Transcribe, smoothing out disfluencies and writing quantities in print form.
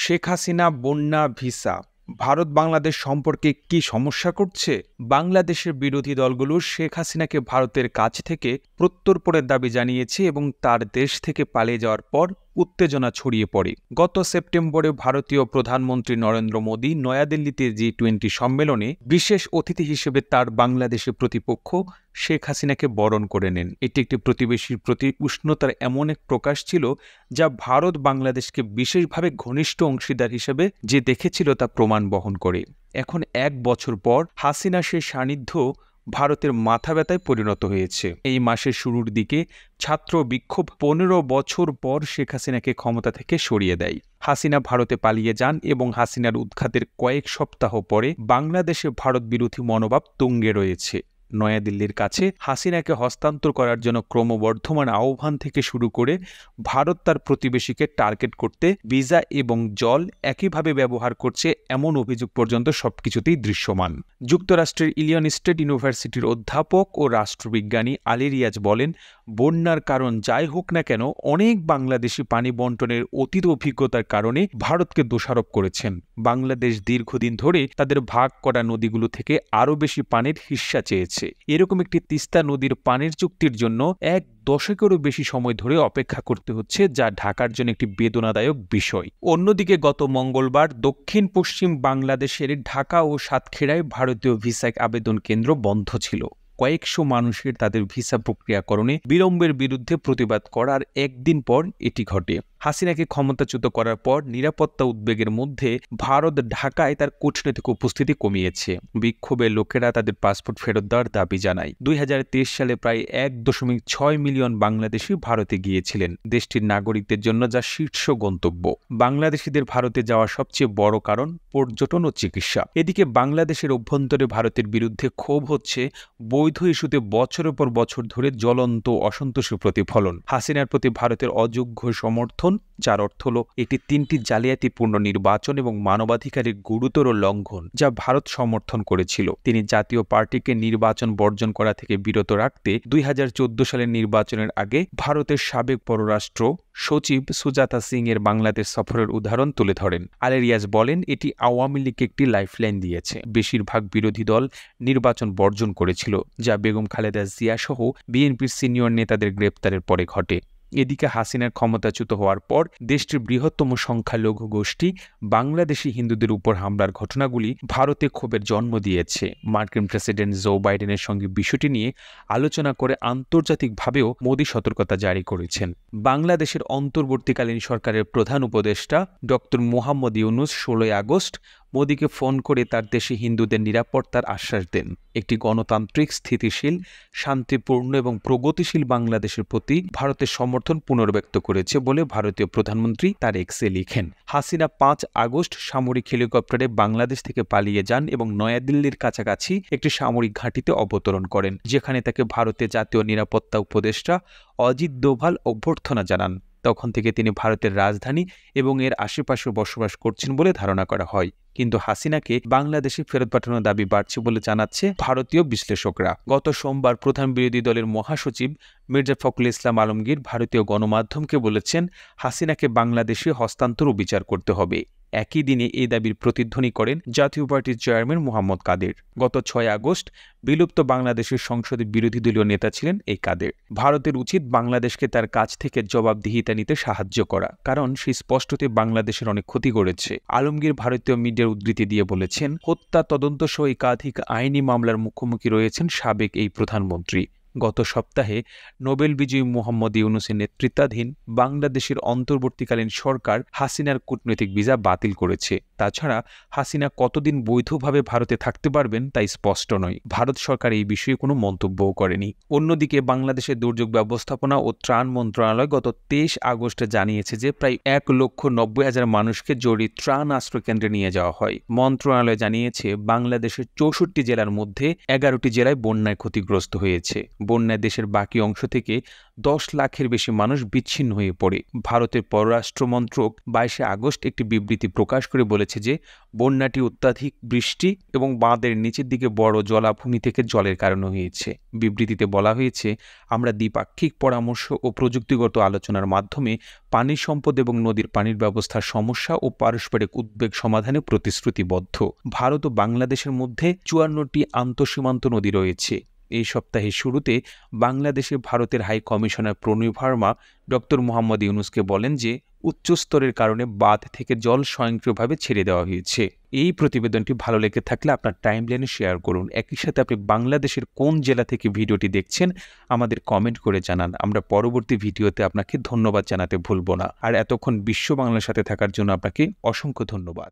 শেখ হাসিনা বন্যা ভিসা ভারত বাংলাদেশ সম্পর্কে কি সমস্যা করছে? বাংলাদেশের বিরোধী দলগুলো শেখ হাসিনাকে ভারতের কাছ থেকে প্রত্যর্পণের দাবি জানিয়েছে এবং তার দেশ থেকে পালিয়ে যাওয়ার পর উত্তেজনা ছড়িয়ে পড়ে। গত সেপ্টেম্বরে ভারতীয় প্রধানমন্ত্রী নরেন্দ্র মোদী নয়াদিল্লিতে G20 সম্মেলনে বিশেষ অতিথি হিসেবে তার বাংলাদেশি প্রতিপক্ষ শেখ হাসিনাকে বরণ করে নেন। এটি একটি প্রতিবেশীর প্রতি উষ্ণতার এমন এক প্রকাশ ছিল যা ভারত বাংলাদেশকে বিশেষভাবে ঘনিষ্ঠ অংশীদার হিসেবে যে দেখেছিল তা প্রমাণ বহন করে। এখন 1 বছর পর হাসিনা সেই সান্নিধ্য ভারতের মাথা ব্যথায় পরিণত হয়েছে। এই মাসের শুরুর দিকে ছাত্র বিক্ষোভ 15 বছর পর শেখ হাসিনাকে ক্ষমতা থেকে সরিয়ে দেয়। হাসিনা ভারতে পালিয়ে যান এবং হাসিনার উৎখাতের কয়েক সপ্তাহ পরে বাংলাদেশে ভারত বিরোধী মনোভাব তুঙ্গে রয়েছে। নয়াদিল্লির কাছে হাসিনাকে হস্তান্তর করার জন্য ক্রমবর্ধমান আহ্বান থেকে শুরু করে ভারত তার প্রতিবেশীকে টার্গেট করতে ভিসা এবং জল একইভাবে ব্যবহার করছে এমন অভিযোগ পর্যন্ত সবকিছুতেই দৃশ্যমান। যুক্তরাষ্ট্রের ইলিনয় স্টেট ইউনিভার্সিটির অধ্যাপক ও রাষ্ট্রবিজ্ঞানী আলী রিয়াজ বলেন, বন্যার কারণ যাই হোক না কেন অনেক বাংলাদেশি পানি বন্টনের অতীত অভিজ্ঞতার কারণে ভারতকে দোষারোপ করেছেন। বাংলাদেশ দীর্ঘদিন ধরে তাদের ভাগ করা নদীগুলো থেকে আরও বেশি পানির হিস্সা চেয়েছে। এরকম একটি তিস্তা নদীর পানির চুক্তির জন্য 1 দশকেরও বেশি সময় ধরে অপেক্ষা করতে হচ্ছে, যা ঢাকার জন্য একটি বেদনাদায়ক বিষয়। অন্যদিকে গত মঙ্গলবার দক্ষিণ পশ্চিম বাংলাদেশের ঢাকা ও সাতক্ষীরায় ভারতীয় ভিসা আবেদন কেন্দ্র বন্ধ ছিল। কয়েকশো মানুষের তাদের ভিসা প্রক্রিয়াকরণে বিলম্বের বিরুদ্ধে প্রতিবাদ করার একদিন পর এটি ঘটে। হাসিনাকে ক্ষমতাচ্যুত করার পর নিরাপত্তা উদ্বেগের মধ্যে ভারত ঢাকায় তার কূটনৈতিক উপস্থিতি কমিয়েছে। বিক্ষোভের লোকেরা তাদের পাসপোর্ট ফেরত দেওয়ার দাবি জানায়। 2023 সালে প্রায় 1.6 মিলিয়ন বাংলাদেশি ভারতে গিয়েছিলেন, দেশটির নাগরিকদের জন্য যা শীর্ষ গন্তব্য। বাংলাদেশিদের ভারতে যাওয়ার সবচেয়ে বড় কারণ পর্যটন ও চিকিৎসা। এদিকে বাংলাদেশের অভ্যন্তরে ভারতের বিরুদ্ধে ক্ষোভ হচ্ছে বৈধ ইস্যুতে বছরের পর বছর ধরে জ্বলন্ত অসন্তোষের প্রতিফলন। হাসিনার প্রতি ভারতের অযোগ্য সমর্থন, যার অর্থ হল এটি 3টি জালিয়াতিপূর্ণ নির্বাচন এবং মানবাধিকারের গুরুতর লঙ্ঘন যা ভারত সমর্থন করেছিল। তিনি জাতীয় পার্টিকে নির্বাচন বর্জন করা থেকে বিরত রাখতে 2014 সালের নির্বাচনের আগে ভারতের সাবেক পররাষ্ট্র সচিব সুজাতা সিং এর বাংলাদেশ সফরের উদাহরণ তুলে ধরেন। আলী রিয়াজ বলেন, এটি আওয়ামী লীগকে একটি লাইফলাইন দিয়েছে। বেশিরভাগ বিরোধী দল নির্বাচন বর্জন করেছিল, যা বেগম খালেদা জিয়া সহ বিএনপির সিনিয়র নেতাদের গ্রেপ্তারের পরে ঘটে। এদিকে হাসিনার ক্ষমতাচ্যুত হওয়ার পর দেশটির বৃহত্তম সংখ্যালঘু গোষ্ঠী বাংলাদেশি হিন্দুদের উপর হামলার ঘটনাগুলি ভারতে ক্ষোভের জন্ম দিয়েছে। মার্কিন প্রেসিডেন্ট জো বাইডেনের সঙ্গে বিষয়টি নিয়ে আলোচনা করে আন্তর্জাতিকভাবেও মোদী সতর্কতা জারি করেছেন। বাংলাদেশের অন্তর্বর্তীকালীন সরকারের প্রধান উপদেষ্টা ডক্টর মোহাম্মদ ইউনুস 16 আগস্ট মোদীকে ফোন করে তার দেশে হিন্দুদের নিরাপত্তার আশ্বাস দেন। একটি গণতান্ত্রিক, স্থিতিশীল, শান্তিপূর্ণ এবং প্রগতিশীল বাংলাদেশের প্রতি ভারতের সমর্থন পুনর্ব্যক্ত করেছে বলে ভারতীয় প্রধানমন্ত্রী তার এক্সে লিখেন। হাসিনা 5 আগস্ট সামরিক হেলিকপ্টারে বাংলাদেশ থেকে পালিয়ে যান এবং নয়াদিল্লির কাছাকাছি একটি সামরিক ঘাঁটিতে অবতরণ করেন, যেখানে তাকে ভারতের জাতীয় নিরাপত্তা উপদেষ্টা অজিত দোভাল অভ্যর্থনা জানান। তখন থেকে তিনি ভারতের রাজধানী এবং এর আশেপাশে বসবাস করছেন বলে ধারণা করা হয়। কিন্তু হাসিনাকে বাংলাদেশে ফেরত পাঠানোর দাবি বাড়ছে বলে জানাচ্ছে ভারতীয় বিশ্লেষকরা। গত সোমবার প্রধান বিরোধী দলের মহাসচিব মির্জা ফখরুল ইসলাম আলমগীর ভারতীয় গণমাধ্যমকে বলেছেন, হাসিনাকে বাংলাদেশে হস্তান্তর ও বিচার করতে হবে। একই দিনে এই দাবির প্রতিধ্বনি করেন জাতীয় পার্টির চেয়ারম্যান মোহাম্মদ কাদের। গত 6 আগস্ট বিলুপ্ত বাংলাদেশের সংসদে বিরোধী দলীয় নেতা ছিলেন এই কাদের। ভারতের উচিত বাংলাদেশকে তার কাছ থেকে জবাবদিহিতা নিতে সাহায্য করা, কারণ সে স্পষ্টতই বাংলাদেশের অনেক ক্ষতি করেছে। আলমগীর ভারতীয় মিডিয়ার উদ্ধৃতি দিয়ে বলেছেন, হত্যা তদন্ত সহ একাধিক আইনি মামলার মুখোমুখি রয়েছেন সাবেক এই প্রধানমন্ত্রী। গত সপ্তাহে নোবেল বিজয়ী মোহাম্মদ ইউনুসের নেতৃত্বাধীন বাংলাদেশের অন্তর্বর্তীকালীন সরকার হাসিনার কূটনৈতিক ভিসা বাতিল করেছে। তাছাড়া হাসিনা কতদিন বৈধভাবে ভারতে থাকতে পারবেন তা স্পষ্ট নয়। ভারত সরকার এই বিষয়ে কোনো মন্তব্যও করেনি। অন্যদিকে বাংলাদেশের দুর্যোগ ব্যবস্থাপনা ও ত্রাণ মন্ত্রণালয় গত 23 আগস্টে জানিয়েছে যে প্রায় 1,90,000 মানুষকে জরুরি ত্রাণ আশ্রয় কেন্দ্রে নিয়ে যাওয়া হয়। মন্ত্রণালয় জানিয়েছে বাংলাদেশের 64 জেলার মধ্যে 11টি জেলায় বন্যায় ক্ষতিগ্রস্ত হয়েছে। বন্যায় দেশের বাকি অংশ থেকে 10 লাখের বেশি মানুষ বিচ্ছিন্ন হয়ে পড়ে। ভারতের পররাষ্ট্র মন্ত্রক 22 আগস্ট একটি বিবৃতি প্রকাশ করে বলেছে যে বন্যাটি অত্যাধিক বৃষ্টি এবং বাঁধের নিচের দিকে বড় জলাভূমি থেকে জলের কারণে হয়েছে। বিবৃতিতে বলা হয়েছে, আমরা দ্বিপাক্ষিক পরামর্শ ও প্রযুক্তিগত আলোচনার মাধ্যমে পানি সম্পদ এবং নদীর পানির ব্যবস্থার সমস্যা ও পারস্পরিক উদ্বেগ সমাধানে প্রতিশ্রুতিবদ্ধ। ভারত ও বাংলাদেশের মধ্যে 54টি আন্তঃসীমান্ত নদী রয়েছে। এই সপ্তাহের শুরুতে বাংলাদেশে ভারতের হাই কমিশনার প্রণয় ভার্মা ডক্টর মোহাম্মদ ইউনুসকে বলেন যে উচ্চস্তরের কারণে বাঁধ থেকে জল স্বয়ংক্রিয়ভাবে ছেড়ে দেওয়া হয়েছে। এই প্রতিবেদনটি ভালো লেগে থাকলে আপনার টাইমলাইনে শেয়ার করুন। একই সাথে আপনি বাংলাদেশের কোন জেলা থেকে ভিডিওটি দেখছেন আমাদের কমেন্ট করে জানান। আমরা পরবর্তী ভিডিওতে আপনাকে ধন্যবাদ জানাতে ভুলব না। আর এতক্ষণ বিশ্ব বাংলার সাথে থাকার জন্য আপনাকে অসংখ্য ধন্যবাদ।